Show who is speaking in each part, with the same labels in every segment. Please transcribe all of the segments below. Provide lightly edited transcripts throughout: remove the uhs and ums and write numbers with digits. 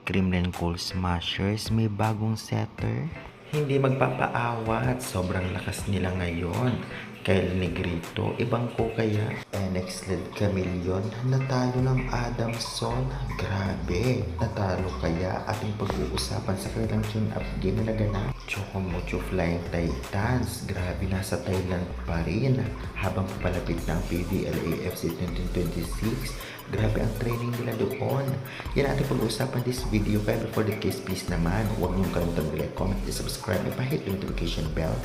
Speaker 1: Kremlin Coal Smashers may bagong setter. Hindi magpapaawat, sobrang lakas nila ngayon. Kyle Negrito, ibang ko kaya. NX Led Chameleon, natalo ng Adamson. Grabe, natalo kaya ating pag-uusapan sa kanilang tune-up game na naganap. Chocomocho Flying Titans, grabe nasa Thailand pa rin. Habang papalapit ng PBL AFC 2026, grabe ang training nila doon. Yan ating pag-uusapan this video. Kaya before the case, please naman, huwag niyong kalimutan mag-like, comment, and subscribe, and pa-hit the notification bell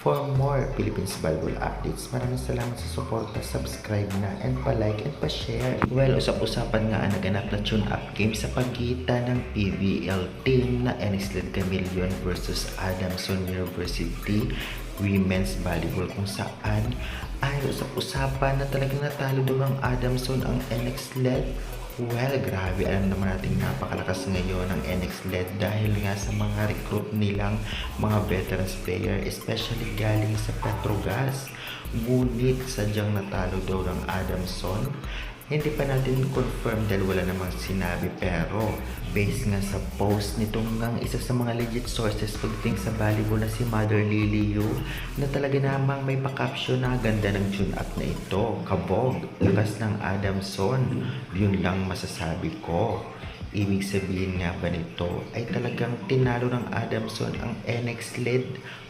Speaker 1: for more Philippines Volleyball updates. Maraming salamat sa suporta, subscribe na, and pa-like and pa-share. Well, usap-usapan nga ang naganap na tune-up game sa pagitan ng PBL team na NX Led Chameleon versus Adamson University Women's Volleyball, kung saan ay usap-usapan na talagang natalo doon ng Adamson ang NX Led. Well, grabe, alam naman natin napakalakas ngayon ng NX Led dahil nga sa mga recruit nilang mga veterans player, especially galing sa Petrogas. Ngunit sadyang natalo daw ng Adamson. Hindi pa natin confirm dahil wala namang sinabi, pero based nga sa post nitong ng isa sa mga legit sources pagdating sa volleyball na si Mother Liliu, na talaga namang may pa-caption na ganda ng tune-up na ito. Kabog, lakas ng Adamson, yun lang masasabi ko. Ibig sabihin nga ba nito ay talagang tinalo ng Adamson ang NX Led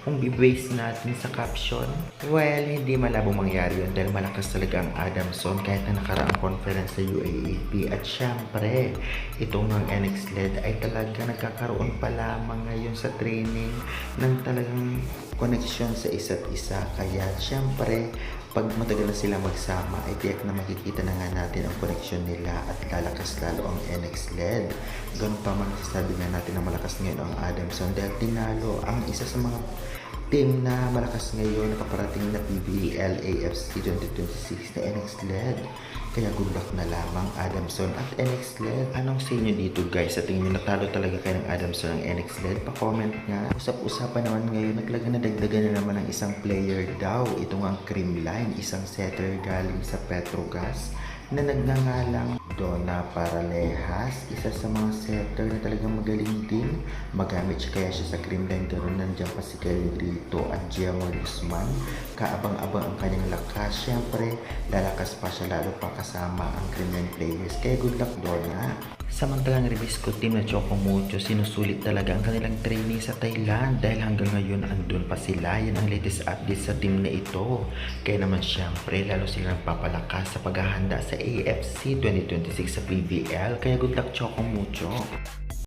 Speaker 1: kung bibase natin sa caption? Well, hindi malabong mangyari yun dahil malakas talaga ang Adamson kahit na nakaraang conference sa UAAP. At syempre, itong ng NX Led ay talaga nagkakaroon pa lamang ngayon sa training ng talagang connection sa isa't isa. Kaya syempre, pag matagal na sila magsama, ay tiyak na makikita na nga natin ang connection nila at lalakas lalo ang NX Led. Ganun pa man sasabi nga natin na malakas ngayon ang Adamson dahil tinalo ang isa sa mga team na malakas ngayon na paparating na PBL AFC 2026 na NX Led. Kaya good luck na lamang Adamson at NX Led. Anong sa inyo dito guys? Sa tingin nyo natalo talaga kayo ng Adamson ng NX Led? Pa-comment nga. Usap-usapan naman ngayon, naglaga na dagdagan na naman ng isang player daw. Itong ang Creamline, isang setter galing sa Petrogas na nagngangalang Donna Paralejas, isa sa mga setter na talagang magaling din. Magamit siya kaya siya sa Creamline. Ganoon nandiyan pa si Kyle Negrito at Giamon Guzman. Kaabang-abang ang kanyang lakas. Siyempre, lalakas pa siya lalo pa kasama ang Creamline players. Kaya good luck, Donna. Samantalang Ribisco team na Chocomocho, sinusulit talaga ang kanilang training sa Thailand dahil hanggang ngayon andun pa sila. Yan ang latest update sa team na ito. Kaya naman syempre, lalo sila nagpapalakas sa paghahanda sa AFC 2026 sa PBL. Kaya good luck, Chocomocho.